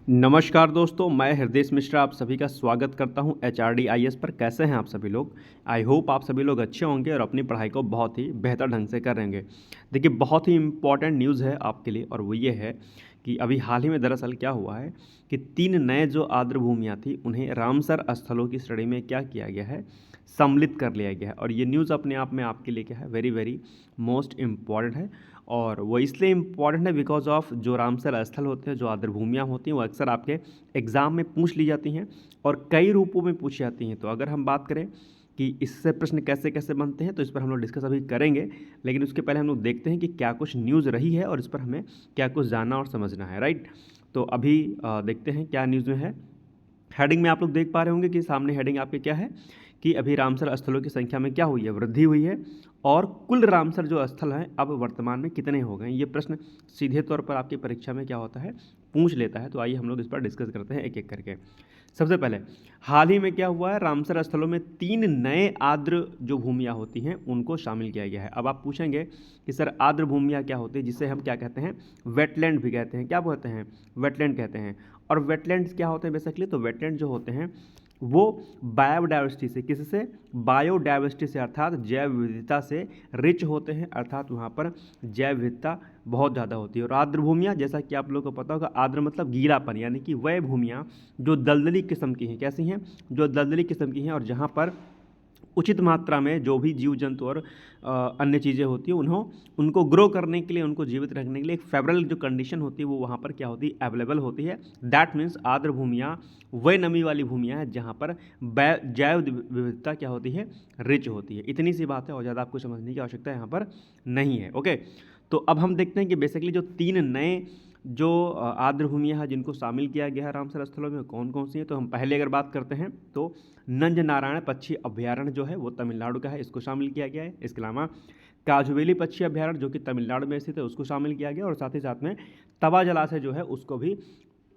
नमस्कार दोस्तों, मैं हृदय मिश्र आप सभी का स्वागत करता हूं HRD IAS पर। कैसे हैं आप सभी लोग? आई होप आप सभी लोग अच्छे होंगे और अपनी पढ़ाई को बहुत ही बेहतर ढंग से कर रहेंगे। देखिए, बहुत ही इम्पॉर्टेंट न्यूज़ है आपके लिए और वो ये है कि अभी हाल ही में दरअसल क्या हुआ है कि 3 नए जो आर्द्र भूमियाँ थी उन्हें रामसर स्थलों की श्रेणी में क्या किया गया है, सम्मिलित कर लिया गया है। और ये न्यूज़ अपने आप में आपके लिए क्या है, वेरी वेरी मोस्ट इम्पॉर्टेंट है। और वो इसलिए इम्पॉर्टेंट है बिकॉज ऑफ जो रामसर स्थल होते हैं, जो आर्द्र भूमियाँ होती हैं, वो अक्सर आपके एग्ज़ाम में पूछ ली जाती हैं और कई रूपों में पूछी जाती हैं। तो अगर हम बात करें कि इससे प्रश्न कैसे कैसे बनते हैं, तो इस पर हम लोग डिस्कस अभी करेंगे। लेकिन उसके पहले हम लोग देखते हैं कि क्या कुछ न्यूज़ रही है और इस पर हमें क्या कुछ जानना और समझना है, राइट। तो अभी देखते हैं क्या न्यूज़ में है। हेडिंग में आप लोग देख पा रहे होंगे कि सामने हेडिंग आपके क्या है कि अभी रामसर स्थलों की संख्या में क्या हुई है, वृद्धि हुई है। और कुल रामसर जो स्थल हैं अब वर्तमान में कितने हो गए, ये प्रश्न सीधे तौर पर आपकी परीक्षा में क्या होता है, पूछ लेता है। तो आइए हम लोग इस पर डिस्कस करते हैं एक एक करके। सबसे पहले हाल ही में क्या हुआ है, रामसर स्थलों में 3 नए आर्द्र जो भूमियाँ होती हैं उनको शामिल किया गया है। अब आप पूछेंगे कि सर आर्द्र भूमियाँ क्या होती है, जिसे हम क्या कहते हैं, वेटलैंड भी कहते हैं। क्या कहते हैं? वेटलैंड कहते हैं। और वेटलैंड्स क्या होते हैं बेसिकली? तो वेटलैंड जो होते हैं वो बायोडाइवर्सिटी से, किससे? बायोडाइवर्सिटी से, अर्थात जैव विविधता से रिच होते हैं, अर्थात वहाँ पर जैव विविधता बहुत ज़्यादा होती है। और आर्द्र भूमियाँ, जैसा कि आप लोगों को पता होगा, आर्द्र मतलब गीलापन, यानी कि वह भूमियाँ जो दलदली किस्म की हैं। कैसी हैं? जो दलदली किस्म की हैं और जहाँ पर उचित मात्रा में जो भी जीव जंतु और अन्य चीज़ें होती हैं उनको ग्रो करने के लिए, उनको जीवित रखने के लिए एक फेवरल जो कंडीशन होती है वो वहाँ पर क्या होती है, अवेलेबल होती है। दैट मीन्स आर्द्र भूमियाँ वह नमी वाली भूमियाँ हैं जहाँ पर जैव विविधता क्या होती है, रिच होती है। इतनी सी बात है और ज़्यादा आपको समझने की आवश्यकता यहाँ पर नहीं है। ओके, तो अब हम देखते हैं कि बेसिकली जो 3 नए जो आर्द्र भूमियाँ हैं जिनको शामिल किया गया है रामसर स्थलों में, कौन कौन सी हैं। तो हम पहले अगर बात करते हैं तो नंज नारायण पक्षी अभ्यारण्य जो है वो तमिलनाडु का है, इसको शामिल किया गया है। इसके अलावा काजुवेली पक्षी अभ्यारण्य जो कि तमिलनाडु में स्थित है, उसको शामिल किया गया। और साथ ही साथ में तवा जलाशय जो है उसको भी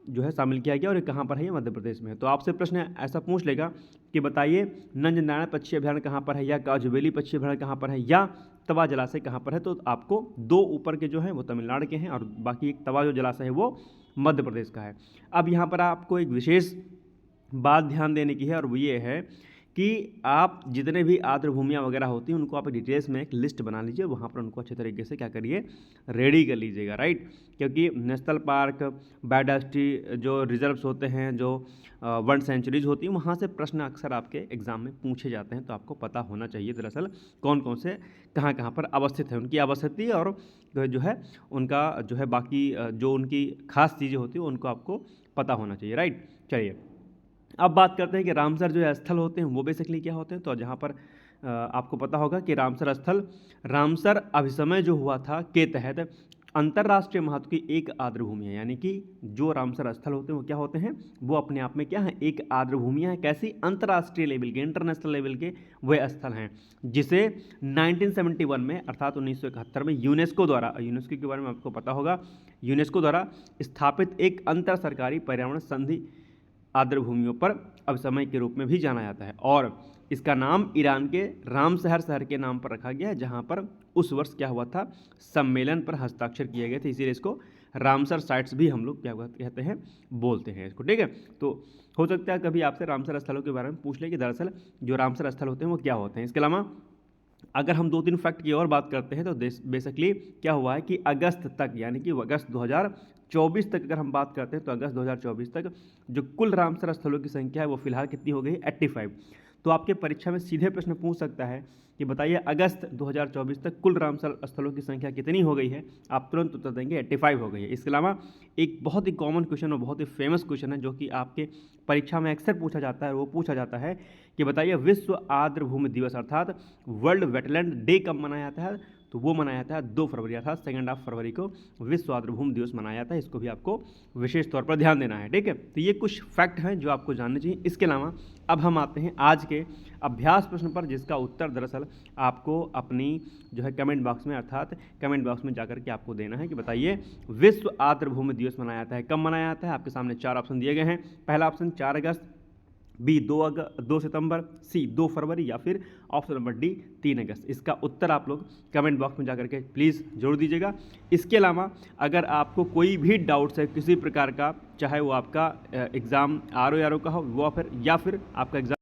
जो है शामिल किया गया। और ये कहाँ पर है? ये मध्य प्रदेश में है। तो आपसे प्रश्न ऐसा पूछ लेगा कि बताइए नंज नारायण पक्षी अभ्यारण्य कहाँ पर है, या काजुवेली पक्षी अभ्यारण्य कहाँ पर है, या तवा जलाशय कहाँ पर है। तो आपको 2 ऊपर के जो हैं वो तमिलनाडु के हैं और बाकी एक तवा जो जलाशय है वो मध्य प्रदेश का है। अब यहाँ पर आपको एक विशेष बात ध्यान देने की है और वो ये है कि आप जितने भी आर्द्र भूमियाँ वगैरह होती हैं उनको आप डिटेल्स में एक लिस्ट बना लीजिए, वहाँ पर उनको अच्छे तरीके से क्या करिए, रेडी कर लीजिएगा, राइट। क्योंकि नेशनल पार्क, बायोडाइवर्सिटी जो रिजर्व्स होते हैं, जो वन सेंचुरीज होती हैं, वहाँ से प्रश्न अक्सर आपके एग्जाम में पूछे जाते हैं। तो आपको पता होना चाहिए दरअसल कौन कौन से कहाँ कहाँ पर अवस्थित है, उनकी अवस्थिति और जो है उनका जो है बाकी जो उनकी खास चीज़ें होती हैं उनको आपको पता होना चाहिए, राइट। चलिए अब बात करते हैं कि रामसर जो स्थल होते हैं वो बेसिकली क्या होते हैं। तो जहाँ पर आपको पता होगा कि रामसर स्थल, रामसर अभिसमय जो हुआ था के तहत अंतर्राष्ट्रीय महत्व की एक आर्द्र भूमि है। यानी कि जो रामसर स्थल होते हैं वो क्या होते हैं, वो अपने आप में क्या है, एक आर्द्र भूमि है। कैसी? अंतर्राष्ट्रीय लेवल के, इंटरनेशनल लेवल के वह स्थल हैं जिसे 1971 में अर्थात 1971 में यूनेस्को द्वारा, यूनेस्को के बारे में आपको पता होगा, यूनेस्को द्वारा स्थापित एक अंतर सरकारी पर्यावरण संधि आर्द्र भूमियों पर अभिसमय के रूप में भी जाना जाता है। और इसका नाम ईरान के रामशहर शहर के नाम पर रखा गया है, जहाँ पर उस वर्ष क्या हुआ था, सम्मेलन पर हस्ताक्षर किए गए थे। इसीलिए इसको रामसर साइट्स भी हम लोग क्या कहते हैं, बोलते हैं इसको, ठीक है। तो हो सकता है कभी आपसे रामसर स्थलों के बारे में पूछ ले कि दरअसल जो रामसर स्थल होते हैं वो क्या होते हैं। इसके अलावा अगर हम 2-3 फैक्ट की और बात करते हैं तो बेसिकली क्या हुआ है कि अगस्त तक, यानी कि अगस्त 2024 तक अगर हम बात करते हैं तो अगस्त 2024 तक जो कुल रामसर स्थलों की संख्या है वो फिलहाल कितनी हो गई? 85। तो आपके परीक्षा में सीधे प्रश्न पूछ सकता है कि बताइए अगस्त 2024 तक कुल रामसर स्थलों की संख्या कितनी हो गई है। आप तुरंत उत्तर देंगे 85 हो गई है। इसके अलावा एक बहुत ही कॉमन क्वेश्चन और बहुत ही फेमस क्वेश्चन है जो कि आपके परीक्षा में अक्सर पूछा जाता है, वो पूछा जाता है कि बताइए विश्व आर्द्र भूमि दिवस अर्थात वर्ल्ड वेटलैंड डे कब मनाया जाता है। तो वो मनाया जाता है 2 फरवरी अर्थात 2 फरवरी को विश्व आर्द्र भूमि दिवस मनाया जाता है। इसको भी आपको विशेष तौर पर ध्यान देना है, ठीक है। तो ये कुछ फैक्ट हैं जो आपको जानने चाहिए। इसके अलावा अब हम आते हैं आज के अभ्यास प्रश्न पर, जिसका उत्तर दरअसल आपको अपनी जो है कमेंट बॉक्स में, अर्थात कमेंट बॉक्स में जाकर के आपको देना है कि बताइए विश्व आर्द्र भूमि दिवस मनाया जाता है, कब मनाया जाता है। आपके सामने 4 ऑप्शन दिए गए हैं। पहला ऑप्शन 4 अगस्त, बी 2 सितंबर, सी 2 फरवरी या फिर ऑप्शन नंबर डी 3 अगस्त। इसका उत्तर आप लोग कमेंट बॉक्स में जा करके प्लीज़ जरूर दीजिएगा। इसके अलावा अगर आपको कोई भी डाउट्स है किसी प्रकार का, चाहे वो आपका एग्ज़ाम RO का हो वो फिर या फिर आपका एग्ज़ाम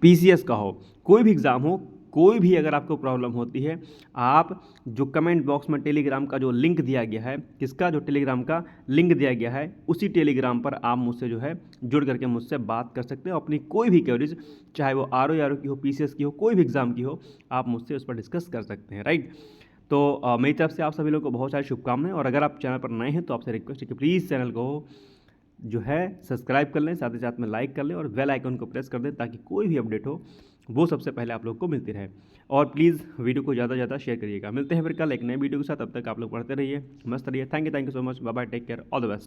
PCS का हो, कोई भी एग्ज़ाम हो, कोई भी अगर आपको प्रॉब्लम होती है, आप जो कमेंट बॉक्स में टेलीग्राम का जो लिंक दिया गया है, किसका, जो टेलीग्राम का लिंक दिया गया है, उसी टेलीग्राम पर आप मुझसे जो है जुड़ करके मुझसे बात कर सकते हो। अपनी कोई भी क्वेरीज, चाहे वो RO की हो, PCS की हो, कोई भी एग्ज़ाम की हो, आप मुझसे उस पर डिस्कस कर सकते हैं, राइट। तो मेरी तरफ से आप सभी लोगों को बहुत सारी शुभकामनाएं। और अगर आप चैनल पर नए हैं तो आपसे रिक्वेस्ट है कि प्लीज़ चैनल को जो है सब्सक्राइब कर लें, साथ ही साथ में लाइक कर लें और बेल आइकन को प्रेस कर दें, ताकि कोई भी अपडेट हो वो सबसे पहले आप लोग को मिलती रहे। और प्लीज़ वीडियो को ज़्यादा से ज़्यादा शेयर करिएगा। मिलते हैं फिर कल एक नए वीडियो के साथ, तब तक आप लोग पढ़ते रहिए, मस्त रहिए। Thank you so much, bye bye, take care, all the best.